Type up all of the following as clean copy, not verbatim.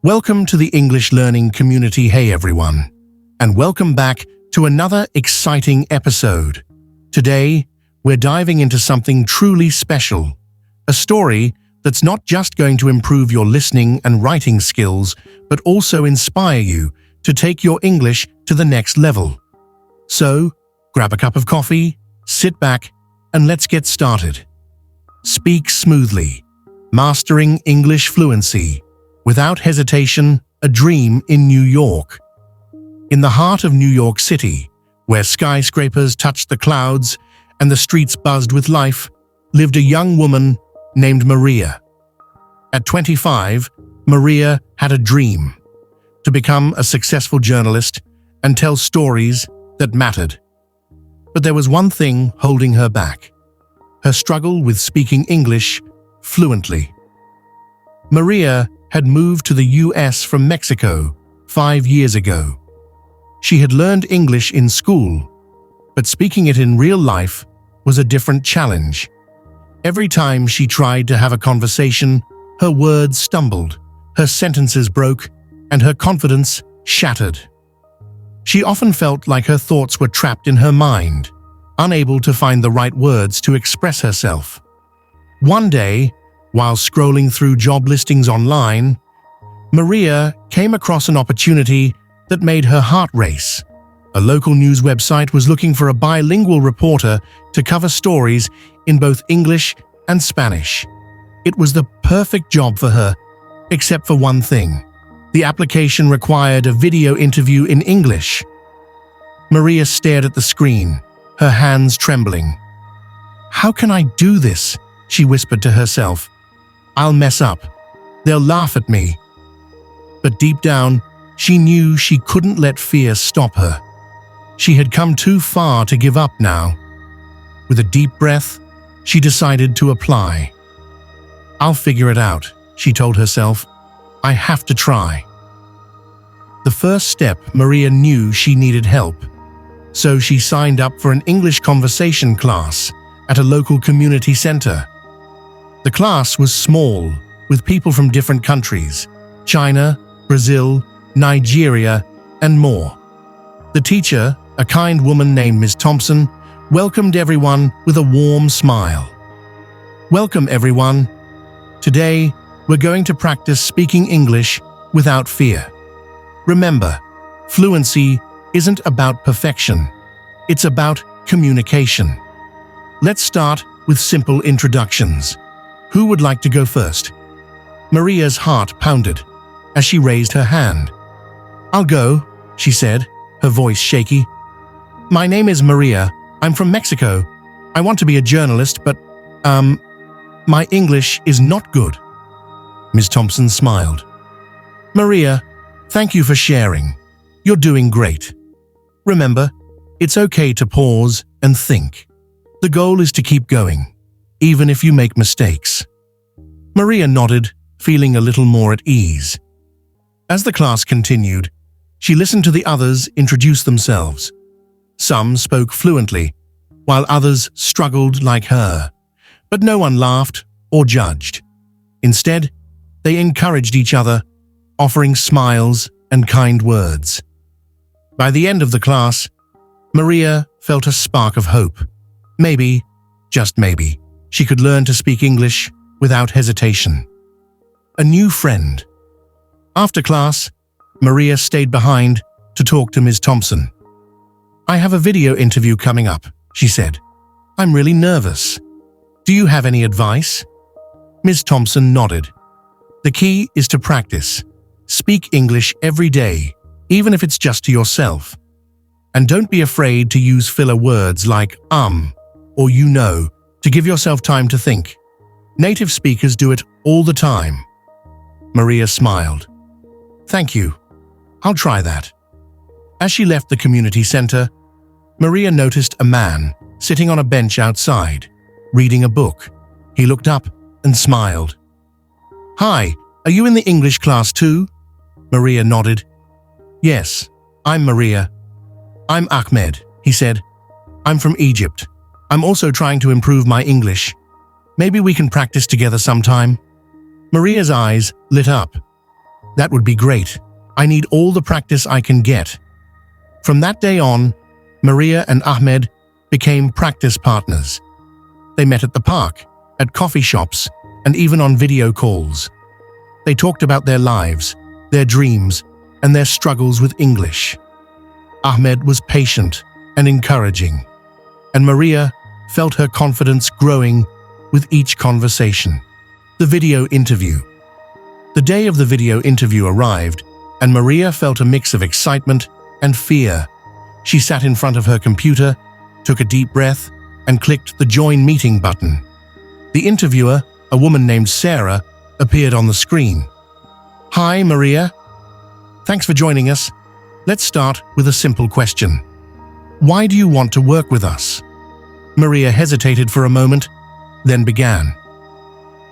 Welcome to the English learning community. Hey everyone, and welcome back to another exciting episode. Today, we're diving into something truly special, a story that's not just going to improve your listening and writing skills, but also inspire you to take your English to the next level. So, grab a cup of coffee, sit back, and let's get started. Speak smoothly, mastering English fluency. Without hesitation, a dream in New York. In the heart of New York City, where skyscrapers touched the clouds and the streets buzzed with life, lived a young woman named Maria. At 25, Maria had a dream: to become a successful journalist and tell stories that mattered. But there was one thing holding her back: her struggle with speaking English fluently. Maria had moved to the US from Mexico 5 years ago. She had learned English in school, but speaking it in real life was a different challenge. Every time she tried to have a conversation, her words stumbled, her sentences broke, and her confidence shattered. She often felt like her thoughts were trapped in her mind, unable to find the right words to express herself. One day, while scrolling through job listings online, Maria came across an opportunity that made her heart race. A local news website was looking for a bilingual reporter to cover stories in both English and Spanish. It was the perfect job for her, except for one thing. The application required a video interview in English. Maria stared at the screen, her hands trembling. "How can I do this?" she whispered to herself. "I'll mess up. They'll laugh at me." But deep down, she knew she couldn't let fear stop her. She had come too far to give up now. With a deep breath, she decided to apply. "I'll figure it out," she told herself. "I have to try." The first step, Maria knew she needed help. So she signed up for an English conversation class at a local community center. The class was small, with people from different countries: China, Brazil, Nigeria, and more. The teacher, a kind woman named Ms. Thompson, welcomed everyone with a warm smile. "Welcome, everyone. Today, we're going to practice speaking English without fear. Remember, fluency isn't about perfection. It's about communication. Let's start with simple introductions. Who would like to go first?" Maria's heart pounded as she raised her hand. "I'll go," she said, her voice shaky. "My name is Maria. I'm from Mexico. I want to be a journalist, but, my English is not good." Ms. Thompson smiled. "Maria, thank you for sharing. You're doing great. Remember, it's okay to pause and think. The goal is to keep going, even if you make mistakes." Maria nodded, feeling a little more at ease. As the class continued, she listened to the others introduce themselves. Some spoke fluently, while others struggled like her. But no one laughed or judged. Instead, they encouraged each other, offering smiles and kind words. By the end of the class, Maria felt a spark of hope. Maybe, just maybe, she could learn to speak English without hesitation. A new friend. After class, Maria stayed behind to talk to Ms. Thompson. "I have a video interview coming up," she said. "I'm really nervous. Do you have any advice?" Ms. Thompson nodded. "The key is to practice. Speak English every day, even if it's just to yourself. And don't be afraid to use filler words like or you know to give yourself time to think. Native speakers do it all the time." Maria smiled. "Thank you. I'll try that." As she left the community center, Maria noticed a man sitting on a bench outside, reading a book. He looked up and smiled. "Hi, are you in the English class too?" Maria nodded. "Yes, I'm Maria." "I'm Ahmed," he said. "I'm from Egypt. I'm also trying to improve my English. Maybe we can practice together sometime." Maria's eyes lit up. That would be great. I need all the practice I can get. From that day on, Maria and Ahmed became practice partners. They met at the park, at coffee shops, and even on video calls. They talked about their lives, their dreams, and their struggles with English. Ahmed was patient and encouraging, and Maria felt her confidence growing with each conversation. The video interview. The day of the video interview arrived, and Maria felt a mix of excitement and fear. She sat in front of her computer, took a deep breath, and clicked the Join Meeting button. The interviewer, a woman named Sarah, appeared on the screen. Hi, Maria. Thanks for joining us. Let's start with a simple question. Why do you want to work with us? Maria hesitated for a moment, then began.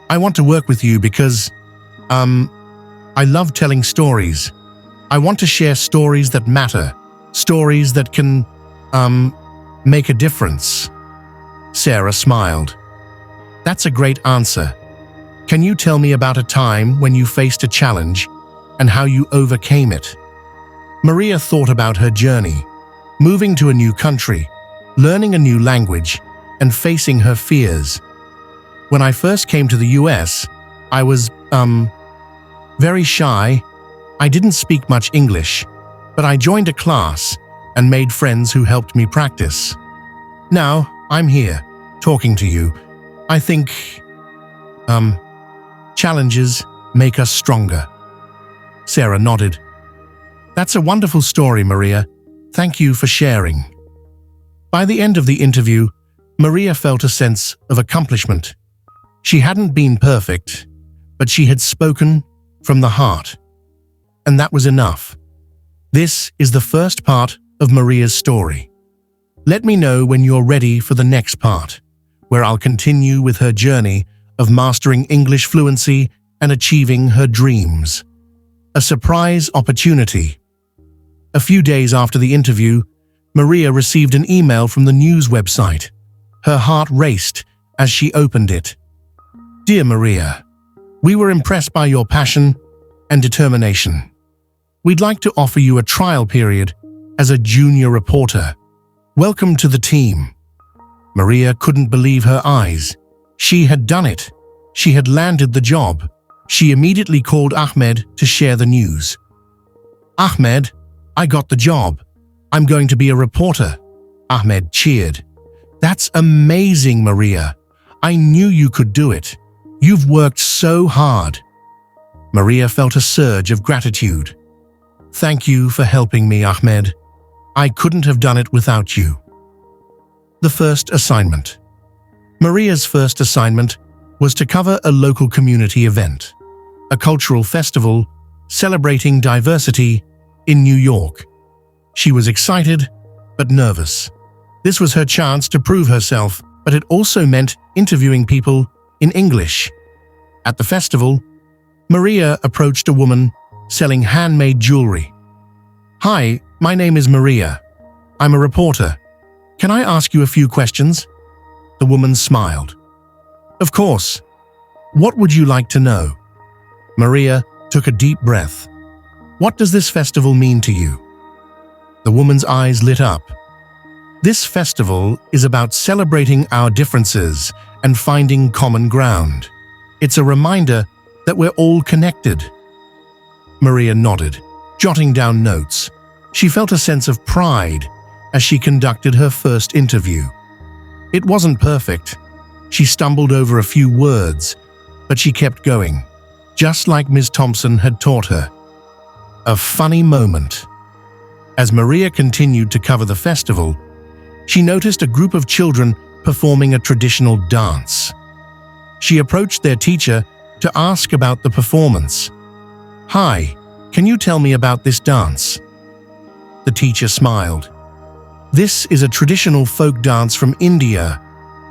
I want to work with you because, I love telling stories. I want to share stories that matter, stories that can, make a difference. Sarah smiled. That's a great answer. Can you tell me about a time when you faced a challenge and how you overcame it? Maria thought about her journey, moving to a new country, learning a new language, and facing her fears. When I first came to the US, I was, very shy. I didn't speak much English, but I joined a class and made friends who helped me practice. Now, I'm here, talking to you. I think, challenges make us stronger. Sarah nodded. That's a wonderful story, Maria. Thank you for sharing. By the end of the interview, Maria felt a sense of accomplishment. She hadn't been perfect, but she had spoken from the heart. And that was enough. This is the first part of Maria's story. Let me know when you're ready for the next part, where I'll continue with her journey of mastering English fluency and achieving her dreams. A surprise opportunity. A few days after the interview, Maria received an email from the news website. Her heart raced as she opened it. Dear Maria, we were impressed by your passion and determination. We'd like to offer you a trial period as a junior reporter. Welcome to the team. Maria couldn't believe her eyes. She had done it. She had landed the job. She immediately called Ahmed to share the news. Ahmed, I got the job. I'm going to be a reporter. Ahmed cheered. That's amazing, Maria. I knew you could do it. You've worked so hard. Maria felt a surge of gratitude. Thank you for helping me, Ahmed. I couldn't have done it without you. The first assignment. Maria's first assignment was to cover a local community event, a cultural festival celebrating diversity in New York. She was excited, but nervous. This was her chance to prove herself, but it also meant interviewing people in English. At the festival, Maria approached a woman selling handmade jewelry. Hi, my name is Maria. I'm a reporter. Can I ask you a few questions? The woman smiled. Of course. What would you like to know? Maria took a deep breath. What does this festival mean to you? The woman's eyes lit up. This festival is about celebrating our differences and finding common ground. It's a reminder that we're all connected. Maria nodded, jotting down notes. She felt a sense of pride as she conducted her first interview. It wasn't perfect. She stumbled over a few words, but she kept going, just like Ms. Thompson had taught her. A funny moment. As Maria continued to cover the festival, she noticed a group of children performing a traditional dance. She approached their teacher to ask about the performance. Hi, can you tell me about this dance? The teacher smiled. This is a traditional folk dance from India.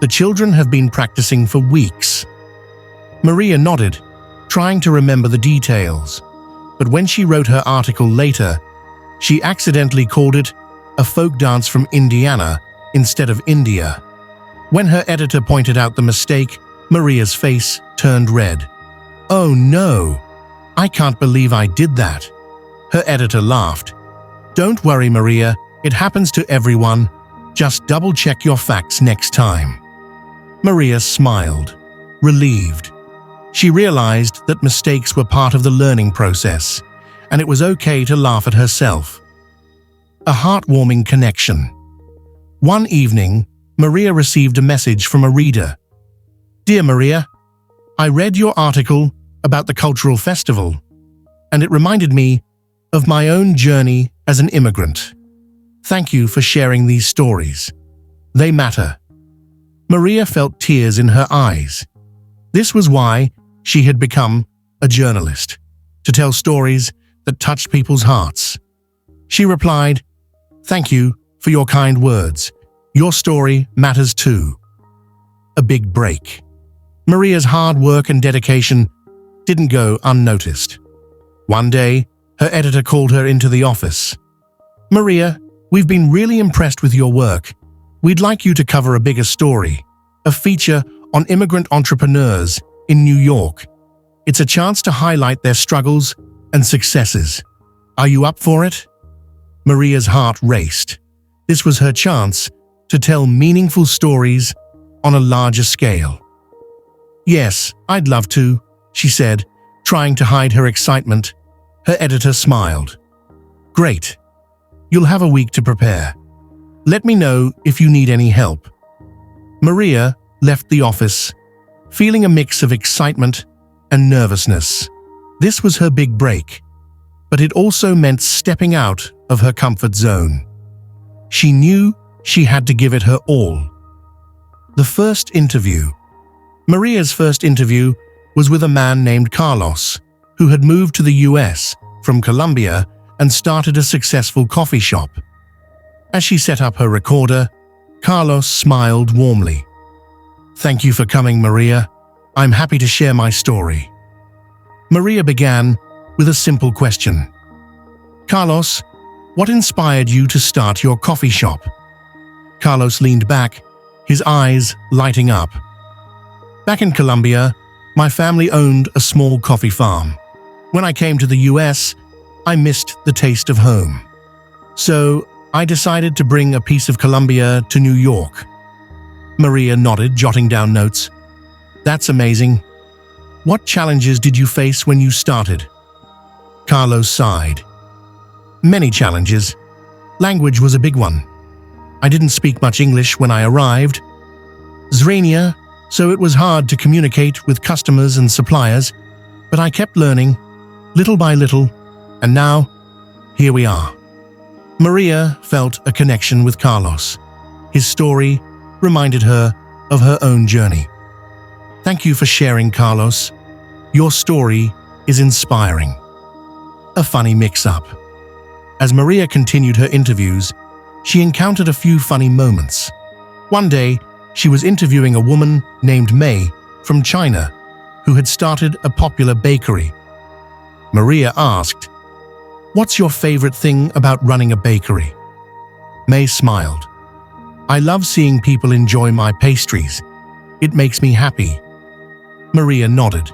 The children have been practicing for weeks. Maria nodded, trying to remember the details. But when she wrote her article later, she accidentally called it a folk dance from Indiana instead of India. When her editor pointed out the mistake, Maria's face turned red. Oh no! I can't believe I did that. Her editor laughed. Don't worry, Maria, it happens to everyone. Just double-check your facts next time. Maria smiled, relieved. She realized that mistakes were part of the learning process, and it was okay to laugh at herself. A heartwarming connection. One evening, Maria received a message from a reader. Dear Maria, I read your article about the cultural festival, and it reminded me of my own journey as an immigrant. Thank you for sharing these stories. They matter. Maria felt tears in her eyes. This was why she had become a journalist, to tell stories that touched people's hearts. She replied, Thank you for your kind words. Your story matters too. A big break. Maria's hard work and dedication didn't go unnoticed. One day, her editor called her into the office. Maria, we've been really impressed with your work. We'd like you to cover a bigger story, a feature on immigrant entrepreneurs in New York. It's a chance to highlight their struggles and successes. Are you up for it? Maria's heart raced. This was her chance to tell meaningful stories on a larger scale. Yes, I'd love to, she said, trying to hide her excitement. Her editor smiled. Great. You'll have a week to prepare. Let me know if you need any help. Maria left the office, feeling a mix of excitement and nervousness. This was her big break, but it also meant stepping out of her comfort zone. She knew she had to give it her all. The first interview. Maria's first interview was with a man named Carlos, who had moved to the US from Colombia and started a successful coffee shop. As she set up her recorder, Carlos smiled warmly. Thank you for coming, Maria. I'm happy to share my story. Maria began with a simple question. Carlos, what inspired you to start your coffee shop? Carlos leaned back, his eyes lighting up. Back in Colombia, my family owned a small coffee farm. When I came to the US, I missed the taste of home. So I decided to bring a piece of Colombia to New York. Maria nodded, jotting down notes. That's amazing. What challenges did you face when you started? Carlos sighed. Many challenges. Language was a big one. I didn't speak much English when I arrived. Zrania, so it was hard to communicate with customers and suppliers, but I kept learning, little by little, and now, here we are. Maria felt a connection with Carlos. His story reminded her of her own journey. Thank you for sharing, Carlos. Your story is inspiring. A funny mix-up. As Maria continued her interviews, she encountered a few funny moments. One day, she was interviewing a woman named May from China who had started a popular bakery. Maria asked, "What's your favorite thing about running a bakery?" May smiled. "I love seeing people enjoy my pastries. It makes me happy." Maria nodded,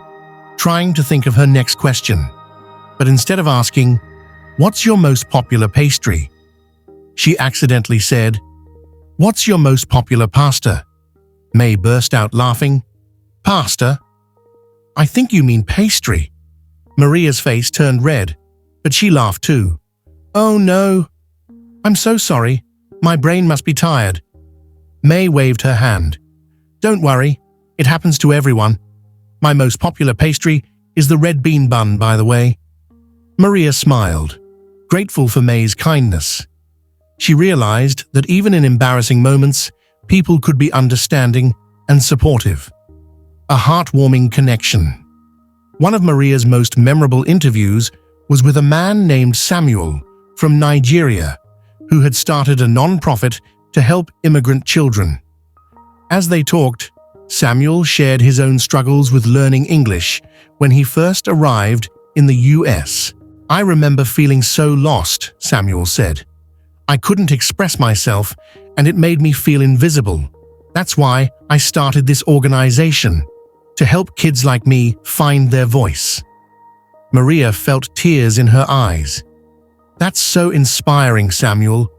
trying to think of her next question. But instead of asking, "What's your most popular pastry?" she accidentally said, "What's your most popular pasta?" May burst out laughing. "Pasta? I think you mean pastry." Maria's face turned red, but she laughed too. "Oh no, I'm so sorry. My brain must be tired." May waved her hand. "Don't worry, it happens to everyone. My most popular pastry is the red bean bun, by the way." Maria smiled, grateful for May's kindness. She realized that even in embarrassing moments, people could be understanding and supportive. A heartwarming connection. One of Maria's most memorable interviews was with a man named Samuel from Nigeria, who had started a non-profit to help immigrant children. As they talked, Samuel shared his own struggles with learning English when he first arrived in the US. "I remember feeling so lost," Samuel said. "I couldn't express myself, and it made me feel invisible. That's why I started this organization, to help kids like me find their voice." Maria felt tears in her eyes. "That's so inspiring, Samuel.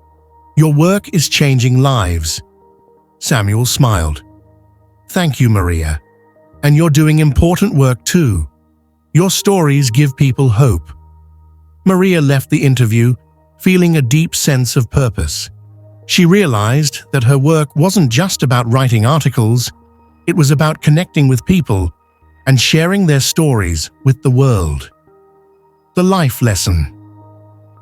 Your work is changing lives." Samuel smiled. "Thank you, Maria. And you're doing important work too. Your stories give people hope." Maria left the interview feeling a deep sense of purpose. She realized that her work wasn't just about writing articles, it was about connecting with people and sharing their stories with the world. The life lesson.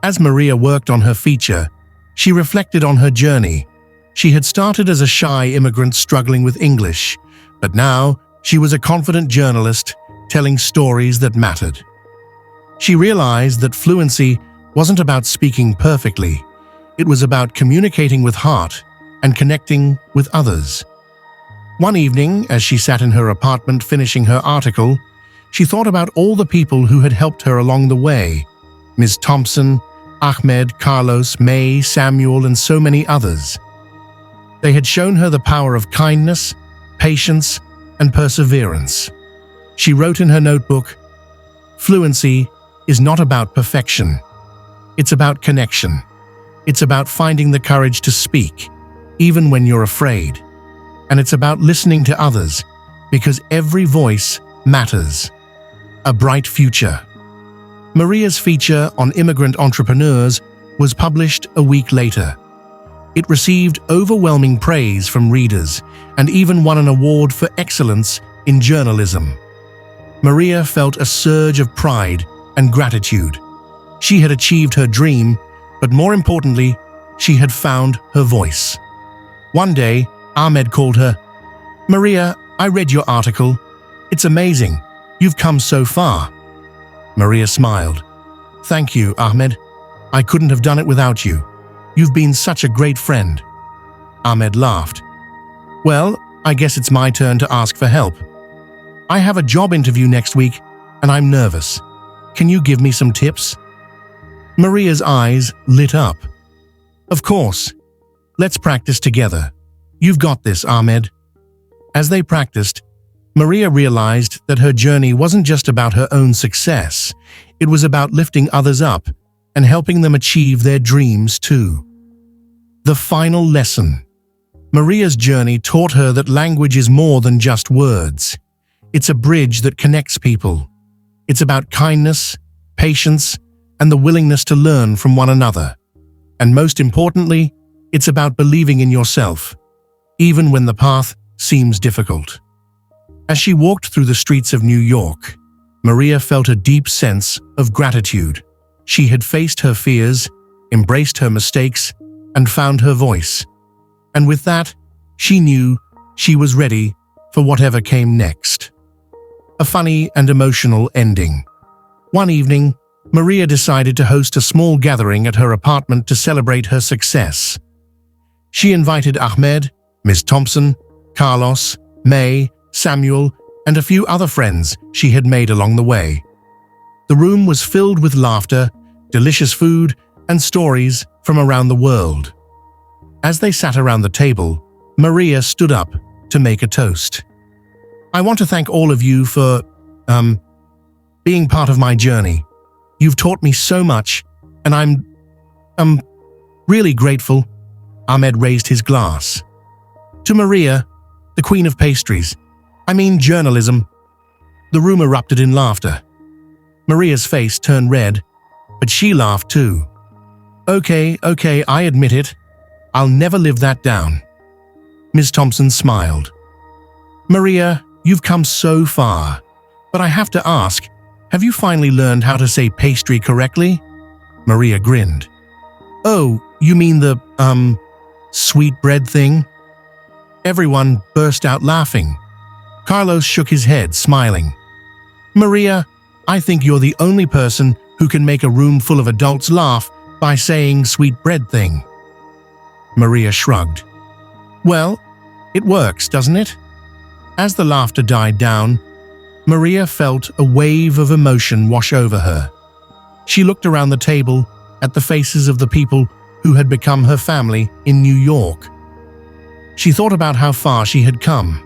As Maria worked on her feature, she reflected on her journey. She had started as a shy immigrant struggling with English, but now she was a confident journalist telling stories that mattered. She realized that fluency wasn't about speaking perfectly, it was about communicating with heart and connecting with others. One evening, as she sat in her apartment finishing her article, she thought about all the people who had helped her along the way: Ms. Thompson, Ahmed, Carlos, May, Samuel, and so many others. They had shown her the power of kindness, patience, and perseverance. She wrote in her notebook, "Fluency is not about perfection. It's about connection. It's about finding the courage to speak, even when you're afraid. And it's about listening to others, because every voice matters." A bright future. Maria's feature on immigrant entrepreneurs was published a week later. It received overwhelming praise from readers and even won an award for excellence in journalism. Maria felt a surge of pride and gratitude. She had achieved her dream, but more importantly, she had found her voice. One day, Ahmed called her. "Maria, I read your article. It's amazing. You've come so far." Maria smiled. "Thank you, Ahmed. I couldn't have done it without you. You've been such a great friend." Ahmed laughed. "Well, I guess it's my turn to ask for help. I have a job interview next week, and I'm nervous. Can you give me some tips?" Maria's eyes lit up. "Of course. Let's practice together. You've got this, Ahmed." As they practiced, Maria realized that her journey wasn't just about her own success. It was about lifting others up and helping them achieve their dreams too. The final lesson. Maria's journey taught her that language is more than just words. It's a bridge that connects people. It's about kindness, patience, and the willingness to learn from one another. And most importantly, it's about believing in yourself, even when the path seems difficult. As she walked through the streets of New York, Maria felt a deep sense of gratitude. She had faced her fears, embraced her mistakes, and found her voice. And with that, she knew she was ready for whatever came next. A funny and emotional ending. One evening, Maria decided to host a small gathering at her apartment to celebrate her success. She invited Ahmed, Ms. Thompson, Carlos, May, Samuel, and a few other friends she had made along the way. The room was filled with laughter, delicious food, and stories from around the world. As they sat around the table, Maria stood up to make a toast. "I want to thank all of you for, being part of my journey. You've taught me so much, and I'm really grateful." Ahmed raised his glass. "To Maria, the queen of pastries, journalism." The room erupted in laughter. Maria's face turned red, but she laughed too. Okay, I admit it. I'll never live that down." Ms. Thompson smiled. "Maria, you've come so far, but I have to ask, have you finally learned how to say pastry correctly?" Maria grinned. "Oh, you mean the, sweet bread thing?" Everyone burst out laughing. Carlos shook his head, smiling. "Maria, I think you're the only person who can make a room full of adults laugh by saying sweet bread thing." Maria shrugged. "Well, it works, doesn't it?" As the laughter died down, Maria felt a wave of emotion wash over her. She looked around the table at the faces of the people who had become her family in New York. She thought about how far she had come,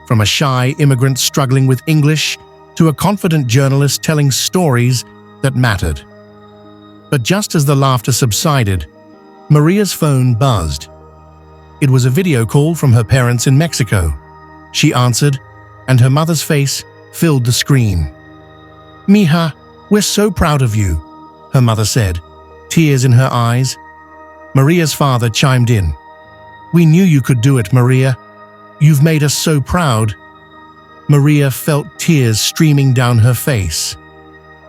from a shy immigrant struggling with English to a confident journalist telling stories that mattered. But just as the laughter subsided, Maria's phone buzzed. It was a video call from her parents in Mexico. She answered, and her mother's face filled the screen. "Mija, we're so proud of you," her mother said, tears in her eyes. Maria's father chimed in. "We knew you could do it, Maria. You've made us so proud." Maria felt tears streaming down her face.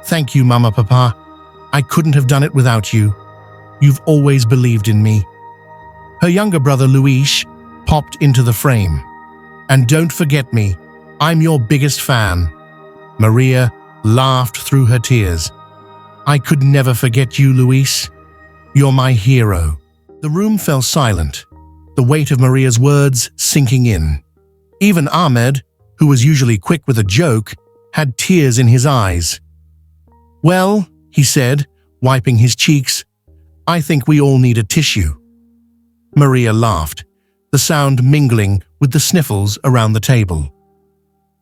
"Thank you, Mama, Papa. I couldn't have done it without you. You've always believed in me." Her younger brother Luis popped into the frame. "And don't forget me, I'm your biggest fan." Maria laughed through her tears. "I could never forget you, Luis. You're my hero." The room fell silent, the weight of Maria's words sinking in. Even Ahmed, who was usually quick with a joke, had tears in his eyes. "Well," he said, wiping his cheeks, "I think we all need a tissue." Maria laughed, the sound mingling with the sniffles around the table.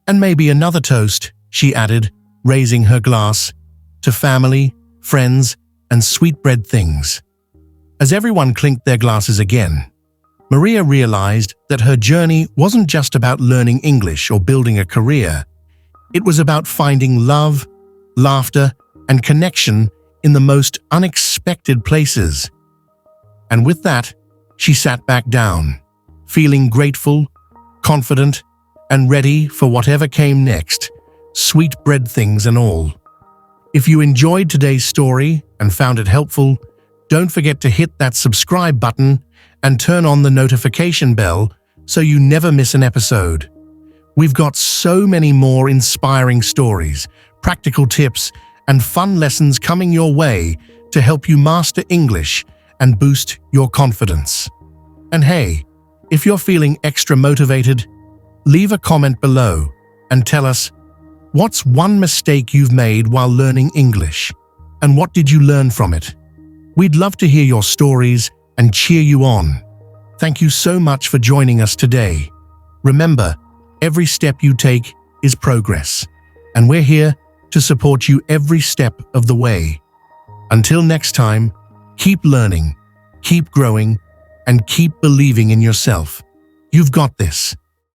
"And maybe another toast," she added, raising her glass, "to family, friends, and sweetbread things." As everyone clinked their glasses again, Maria realized that her journey wasn't just about learning English or building a career. It was about finding love, laughter, and connection in the most unexpected places. And with that, she sat back down, feeling grateful, confident, and ready for whatever came next, sweetbread things and all. If you enjoyed today's story and found it helpful, don't forget to hit that subscribe button and turn on the notification bell so you never miss an episode. We've got so many more inspiring stories, practical tips, and fun lessons coming your way to help you master English and boost your confidence. And hey, if you're feeling extra motivated, leave a comment below and tell us, what's one mistake you've made while learning English, and what did you learn from it? We'd love to hear your stories and cheer you on. Thank you so much for joining us today. Remember, every step you take is progress, and we're here to support you every step of the way. Until next time, keep learning, keep growing, and keep believing in yourself. You've got this.